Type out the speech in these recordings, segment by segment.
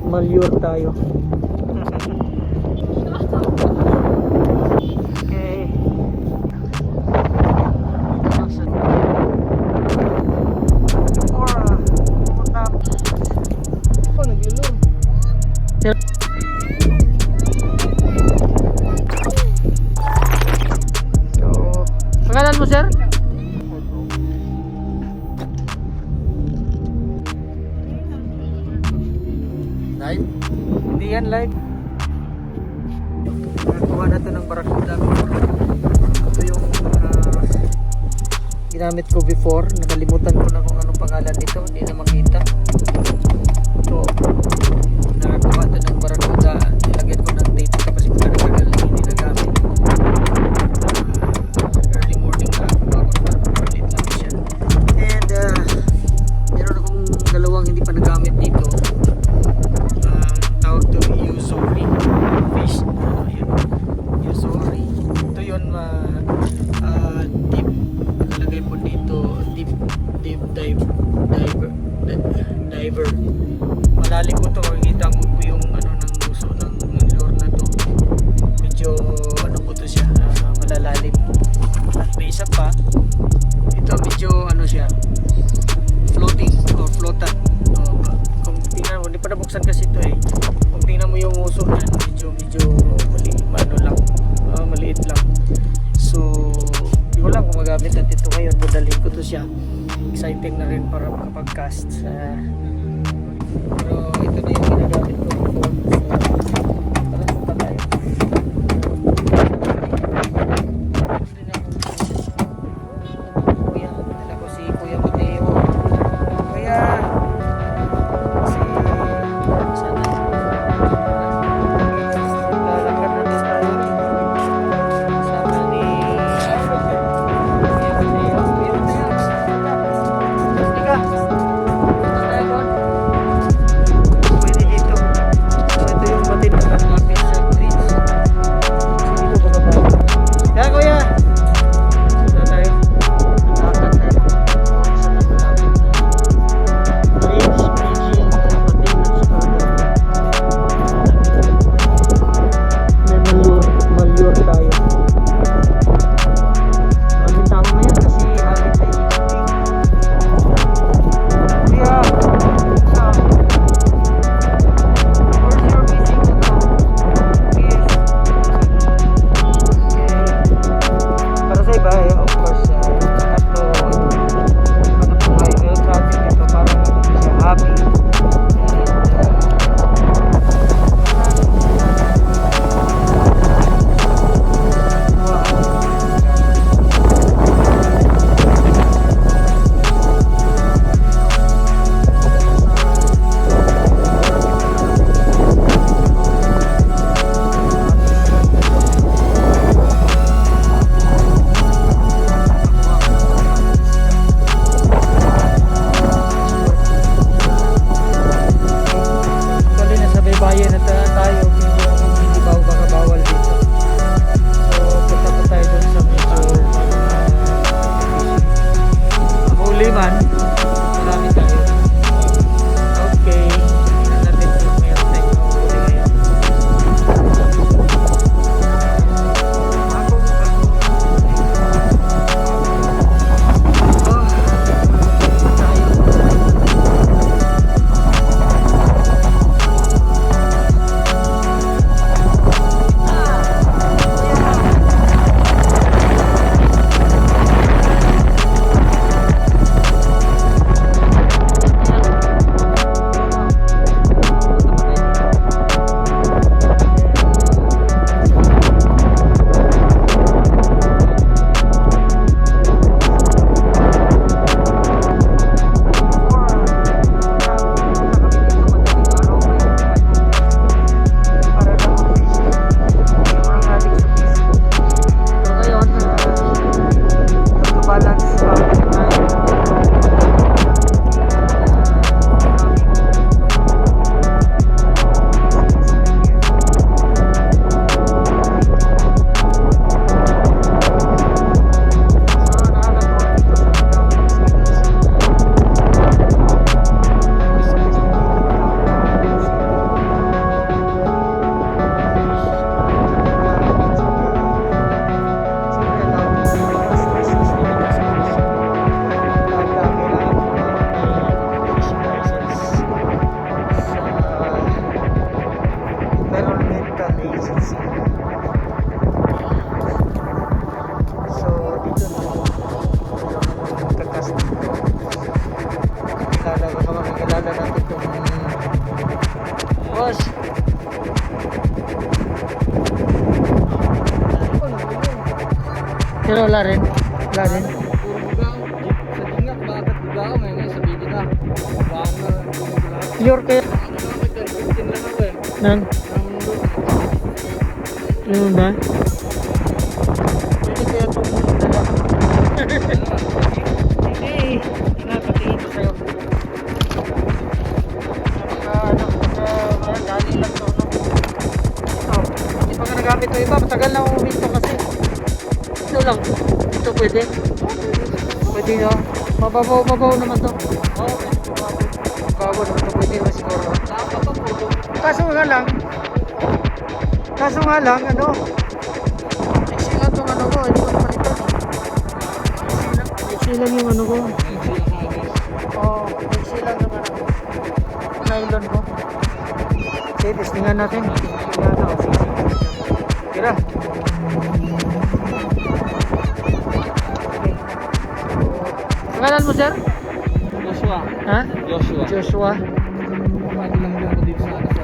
Malyur tayo. Okay. So, pangalan mo, sir? Live? Hindi yan live. Nakakuha na ito ng Barracuda before. Ito yung ginamit ko before. Nakalimutan ko na kung anong pangalan nito. Hindi na makita. So, nakakuha ito ng Barracuda. Nilagyan ko ng tape ito kasi matagal hindi nagamit. Early morning na ako ulit lang siya. And meron akong dalawang hindi pa nagamit dito. Tawag to Yuzori fish. Yuzori. Ito yun deep. Nakalagay po dito deep diver. Malalim po ito. Makikita mo po yung ano ng gusto ng lure na to. Medyo ano po to siya, malalalim. At may isa pa. Ito medyo ano siya, floating or floatant. Kung tingnan mo, hindi pa nabuksan kasi ito eh. Kung tingnan mo yung uso niyan, medyo maliit lang. So, hindi ko lang kung magamit natin ito ngayon. Budalhin ko to siya. Exciting na rin para makapag-cast. Pero ito na yung ginagamit ko before. So, tara, punta tayo. Kuya, dala ko si Kuya Mateo. Kuya! Pero wala rin. Wala rin. Puro bugaw. Sa tingak, bakit bugaw? Ngayon sa bigin na. Bugaw na. Pure kaya. May 10-15 lang ako eh. Nang, ano ba? Pwede kaya itong dala. Hindi. Napatingin ko sa'yo. Galing lang to, no? Hindi pa nga nagamit ito iba. Matagal na uminto kasi. Ito lang. Ito pwede. Pwede na. Mababaw naman to. Oo, pwede bugaw. Bago naman to. Pwede naman siguro. Dapat pa po. Kaso nga lang, ano? Exilan tong ano ko. Hindi ko naman ito. Exilan yung ano ko. Oo, exilan naman ako. Nylon ko. Okay, testingan natin. Testingan na. Tira. Okay. Pangalan mo, sir? Joshua. Ha? Joshua. Joshua. Bago lang din ako dito sa ano sa...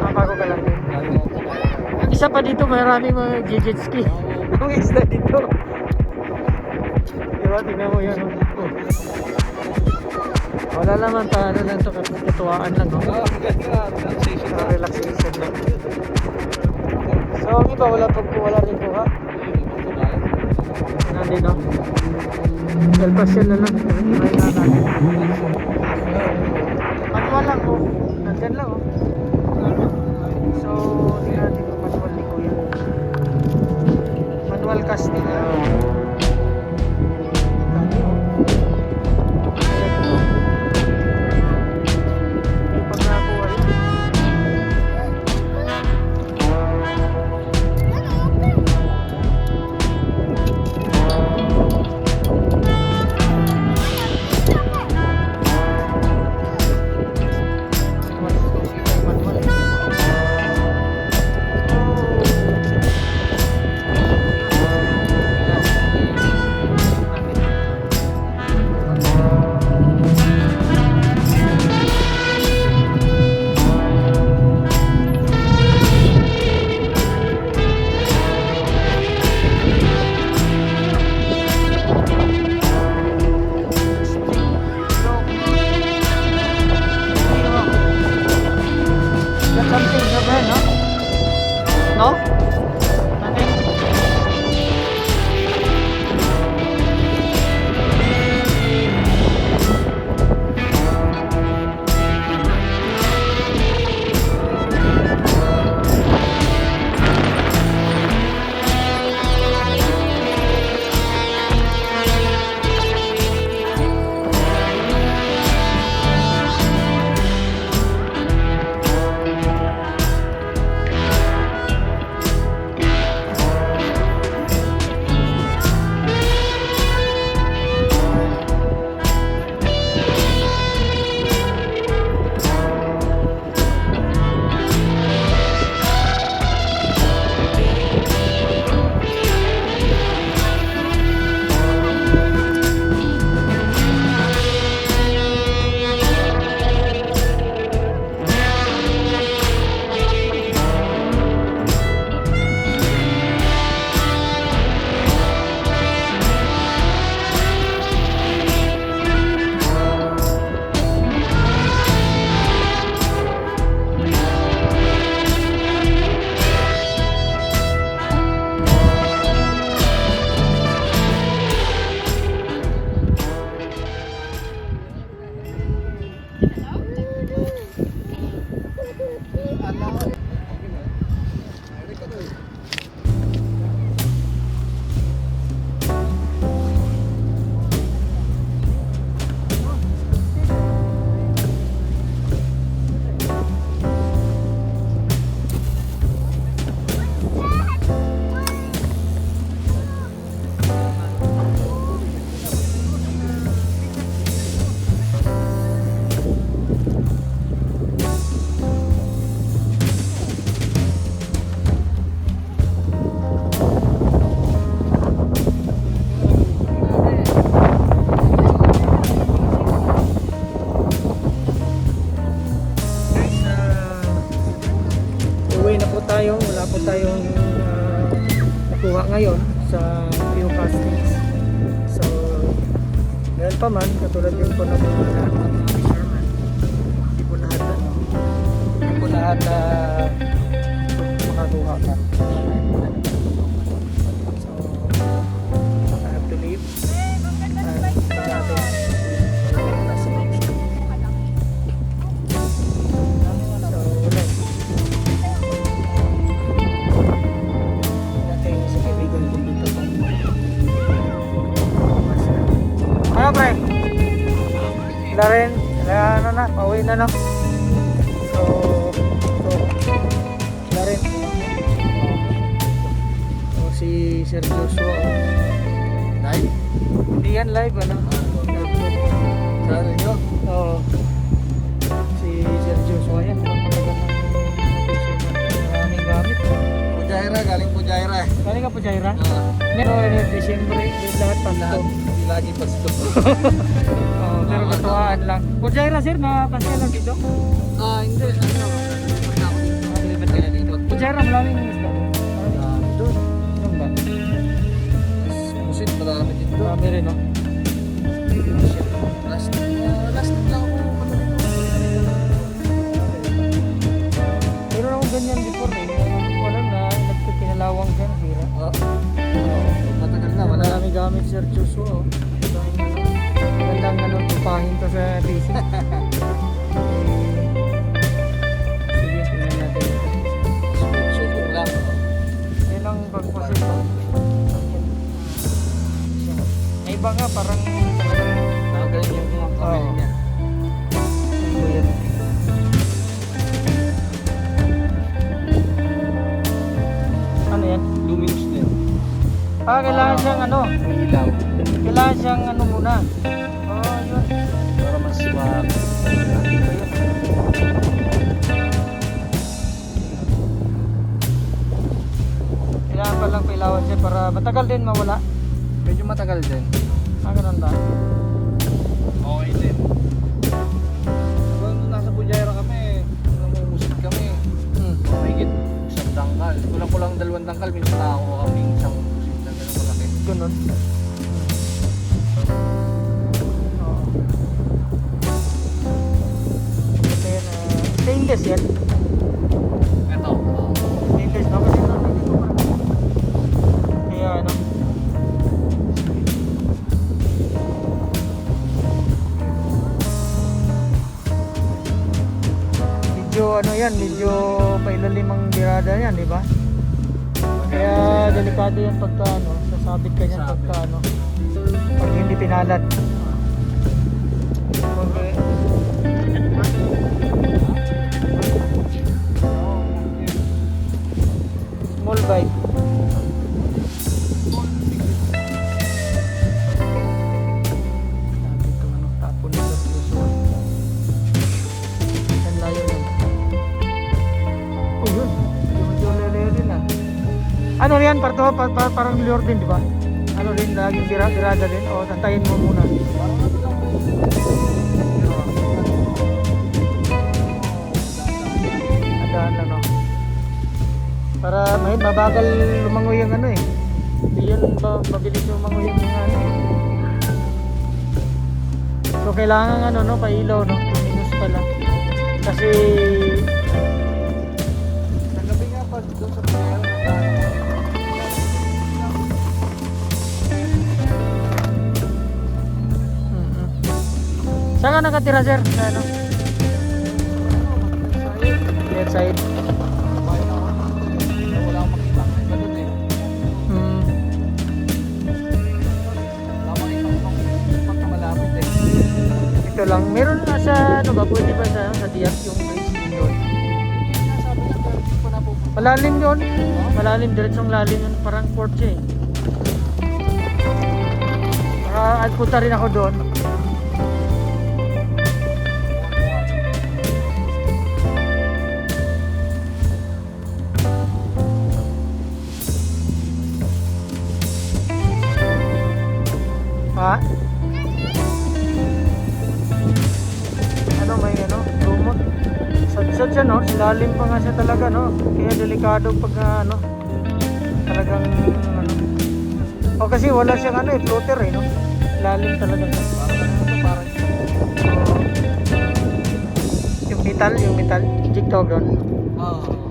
Bago ka lang din. Galing ako. Ang isa pa dito, maraming mga jet ski. Ang isla dito. Diba, tingnan mo yan. Oh. Wala naman pa, ano lang ito, katuwaan lang. Oh. Oo, ang ganda. Relaxation lang. Relaxation lang. So, ang iba, wala rin po ha? Nandito, no? El Passion na lang. Try na natin. Manual lang po. Nandyan lang oh. So, tingnan natin kung manual ni Kuya. Manual casting. May pangako yan. Got something over, no? No? Nothing? tayo, wala po tayong nakuha ngayon sa castings. So, ngayon pa man, katulad din po ng mga fisherman, hindi po lahat makakuha ka. So, I have to leave. And ito natin. Nasa next. So, wala. Natin sa kaibigan ko dito po. Ano pre? Wala rin. Ano na, pauwi na lang. So, wala rin. So, si Sir Joshua. Live? Hindi yan live, ano? Sa ano nyo? Oo. Si Sir Joshua yan. Maraming gamit. Pujaira, galing Pujaira. Kali ka po, Jaira? Pero December, lahat pasto. Hindi lagi pasto. Pero katuwaan lang. Po, Jaira, sir, nakapasya lang dito? Hindi. Ano? Pagka ako dito. Nakalibat ka na dito. Po, Jaira, maraming isda. Doon. Ano ba? Musit, marami dito. Marami rin, no? Last lang ako. Pero akong ganyan before, eh. Wala na, nagpipinalawang dyan, hira. Matagal na, wala. Marami gamit, Sir Joshua, oh. Magandang tupahin to sa PC. Sige, tingnan natin ito. Suko lang. Yan ang pagpasit, oh. May iba nga, parang Nakagaling yung mga kamay niya. ito yan. Ano yan? Luminous din. Kailangan siyang ano? May ilaw. Kailangan siyang ano muna. Yun. Para mas Kailangan palang pailawan siya para matagal din mawala. medyo matagal din. Ganun ba? Okay din. Kung nasa Pujaira kami, namumusit kami. Mahigit isang dangkal. Kulang-kulang 2 dangkal, minsan nakakuha kami isang musit na gano'ng malaki. Ganun. Oo. Ito yan, stainless yan. Ito. Stainless, no? Kasi naman dito pa. Kaya ano. Medyo ano yan, medyo pailalim ang birada yan, di ba? Kaya delikado yan pagka ano, sasabit ka yan pagka ano, pag hindi pinalad. Okay. Small bite. Sabi ito ano, tapon nito puso. Yan layo yun. Oh yun, medyo lele na. Ano yan, parang lure din, di ba? Ano rin, laging birada din. O, tantayin mo muna. Adaan lang, no? Para mabagal lumangoy yung ano eh. Hindi yan mabilis lumangoy yung mga ano eh. So, kailangan ano, no? Pailaw, no? Minus pala. Kasi Sa gabi nga pag doon sa Pujaira, saan ka nakatira, sir? Sa ano? Left side. wala akong makita ng iba doon eh. Wala akong makita ng pagkamalapit eh. Ito lang. Meron na sa ano ba? Pwede ba sa diyak yung base din yun? Sabi niya, pero hindi pa napupunta. Malalim yun. Malalim. Diretsong lalim yun. Parang porche eh. Punta rin ako doon. Ha? Ano may ano? Lumot. Sad siya, no? Silalim pa nga siya talaga, no? Kaya delikado pag ano talagang ano O kasi wala siyang ano eh, floater eh, no? Lalim talaga siya. Parang Yung metal, jig tawag doon. Oo.